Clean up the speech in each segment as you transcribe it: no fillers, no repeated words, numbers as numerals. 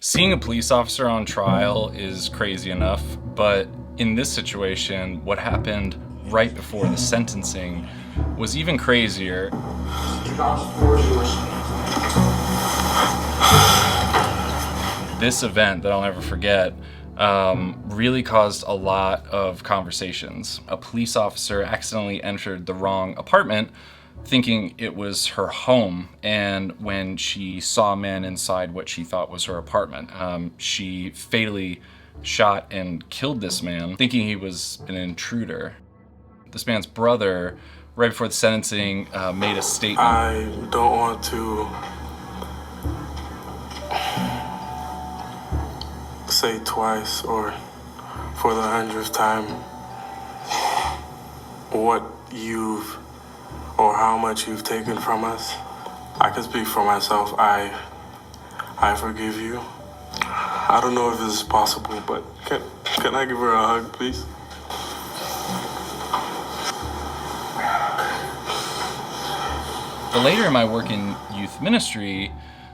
Seeing a police officer on trial is crazy enough, but in this situation, what happened right before the sentencing was even crazier. This event that I'll never forget really caused a lot of conversations. A police officer accidentally entered the wrong apartment thinking it was her home, and when she saw a man inside what she thought was her apartment, she fatally shot and killed this man thinking he was an intruder. This man's brother, right before the sentencing, made a statement. I don't want to say twice or for the 100th time what you've or how much you've taken from us. I can speak for myself. I forgive you. I don't know if this is possible, but can I give her a hug, please? But later in my work in youth ministry,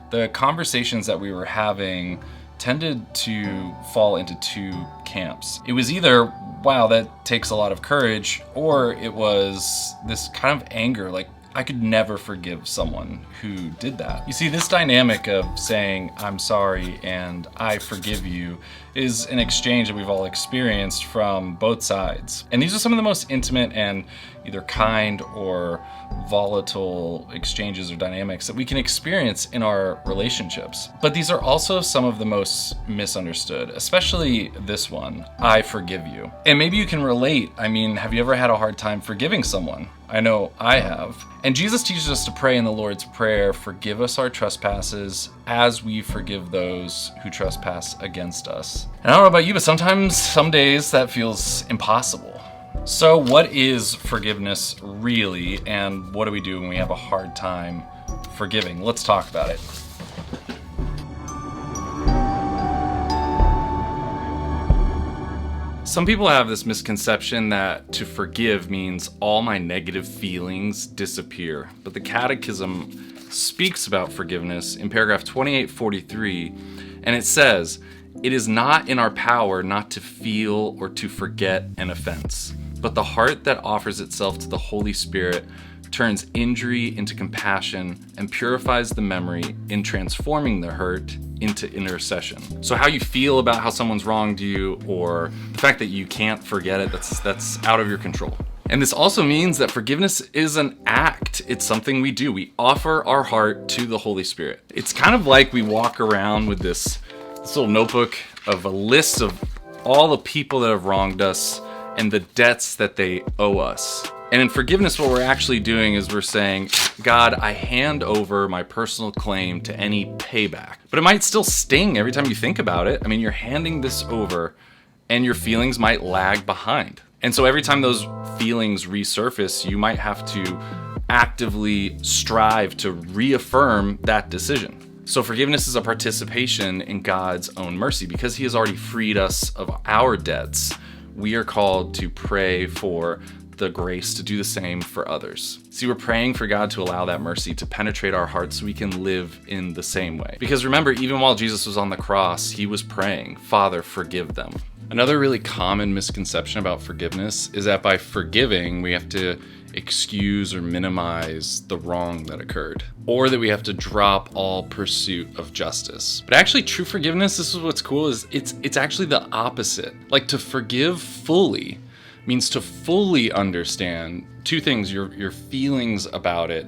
the conversations that we were having tended to fall into two camps. It was either, wow, that takes a lot of courage, or it was this kind of anger, like I could never forgive someone who did that. You see, this dynamic of saying, I'm sorry and I forgive you is an exchange that we've all experienced from both sides. And these are some of the most intimate and either kind or volatile exchanges or dynamics that we can experience in our relationships. But these are also some of the most misunderstood, especially this one, I forgive you. And maybe you can relate. I mean, have you ever had a hard time forgiving someone? I know I have. And Jesus teaches us to pray in the Lord's Prayer, forgive us our trespasses as we forgive those who trespass against us. And I don't know about you, but sometimes, some days that feels impossible. So what is forgiveness really, and what do we do when we have a hard time forgiving? Let's talk about it. Some people have this misconception that to forgive means all my negative feelings disappear. But the Catechism speaks about forgiveness in paragraph 2843, and it says, "It is not in our power not to feel or to forget an offense, but the heart that offers itself to the Holy Spirit turns injury into compassion and purifies the memory in transforming the hurt into intercession." So how you feel about how someone's wronged you, or the fact that you can't forget it, that's out of your control. And this also means that forgiveness is an act. It's something we do. We offer our heart to the Holy Spirit. It's kind of like we walk around with this little notebook of a list of all the people that have wronged us and the debts that they owe us. And in forgiveness, what we're actually doing is we're saying, God, I hand over my personal claim to any payback. But it might still sting every time you think about it. I mean, you're handing this over and your feelings might lag behind. And so every time those feelings resurface, you might have to actively strive to reaffirm that decision. So forgiveness is a participation in God's own mercy. Because He has already freed us of our debts, we are called to pray for the grace to do the same for others. See, we're praying for God to allow that mercy to penetrate our hearts so we can live in the same way. Because remember, even while Jesus was on the cross, He was praying, Father, forgive them. Another really common misconception about forgiveness is that by forgiving, we have to excuse or minimize the wrong that occurred, or that we have to drop all pursuit of justice. But actually, true forgiveness, this is what's cool, is it's actually the opposite. Like, to forgive fully means to fully understand two things, your feelings about it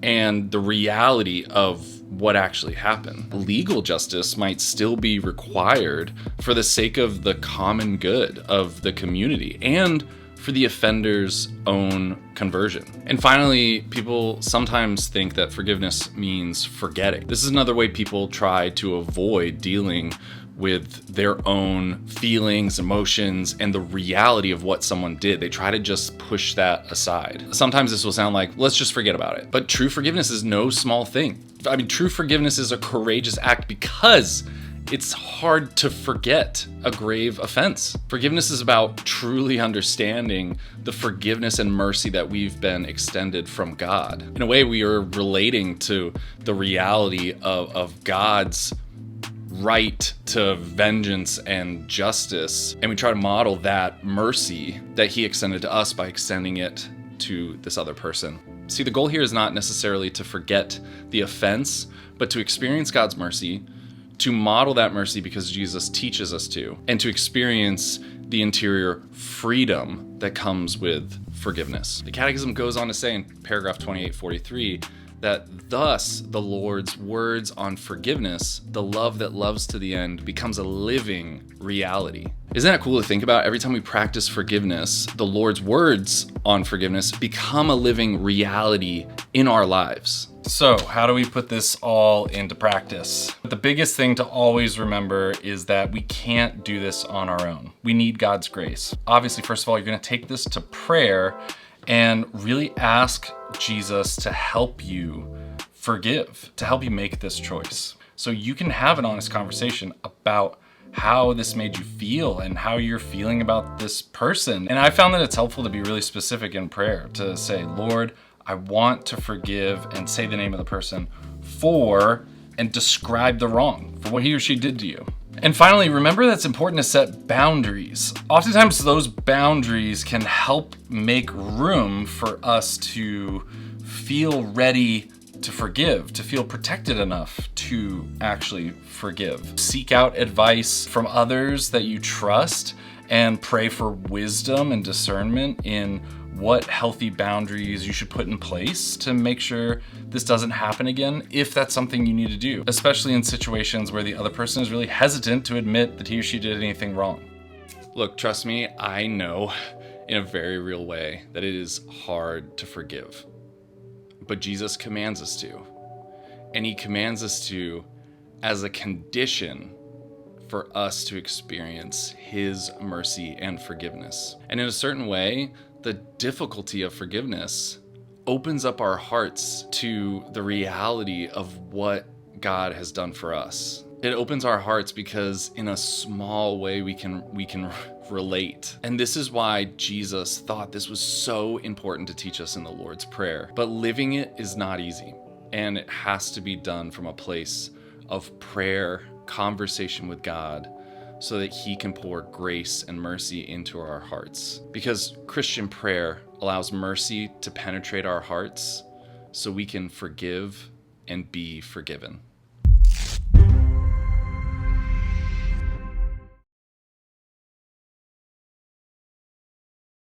and the reality of what actually happened. Legal justice might still be required for the sake of the common good of the community and for the offender's own conversion. And finally, people sometimes think that forgiveness means forgetting. This is another way people try to avoid dealing with their own feelings, emotions, and the reality of what someone did. They try to just push that aside. Sometimes this will sound like, let's just forget about it. But true forgiveness is no small thing. I mean, true forgiveness is a courageous act because it's hard to forget a grave offense. Forgiveness is about truly understanding the forgiveness and mercy that we've been extended from God. In a way, we are relating to the reality of God's right to vengeance and justice, and we try to model that mercy that he extended to us by extending it to this other person. See, the goal here is not necessarily to forget the offense, but to experience God's mercy, to model that mercy because Jesus teaches us to, and to experience the interior freedom that comes with forgiveness. The Catechism goes on to say in paragraph 2843 that thus the Lord's words on forgiveness, the love that loves to the end, becomes a living reality. Isn't that cool to think about? Every time we practice forgiveness, the Lord's words on forgiveness become a living reality in our lives. So, how do we put this all into practice? The biggest thing to always remember is that we can't do this on our own. We need God's grace. Obviously, first of all, you're going to take this to prayer and really ask Jesus to help you forgive, to help you make this choice. So you can have an honest conversation about how this made you feel and how you're feeling about this person. And I found that it's helpful to be really specific in prayer, to say, Lord, I want to forgive, and say the name of the person for, and describe the wrong for what he or she did to you. And finally, remember that it's important to set boundaries. Oftentimes those boundaries can help make room for us to feel ready to forgive, to feel protected enough to actually forgive. Seek out advice from others that you trust and pray for wisdom and discernment in what healthy boundaries you should put in place to make sure this doesn't happen again, if that's something you need to do, especially in situations where the other person is really hesitant to admit that he or she did anything wrong. Look, trust me, I know in a very real way that it is hard to forgive, but Jesus commands us to, and he commands us to as a condition for us to experience his mercy and forgiveness. And in a certain way, the difficulty of forgiveness opens up our hearts to the reality of what God has done for us. It opens our hearts because in a small way we can relate. And this is why Jesus thought this was so important to teach us in the Lord's Prayer. But living it is not easy, and it has to be done from a place of prayer, conversation with God, so that he can pour grace and mercy into our hearts. Because Christian prayer allows mercy to penetrate our hearts so we can forgive and be forgiven.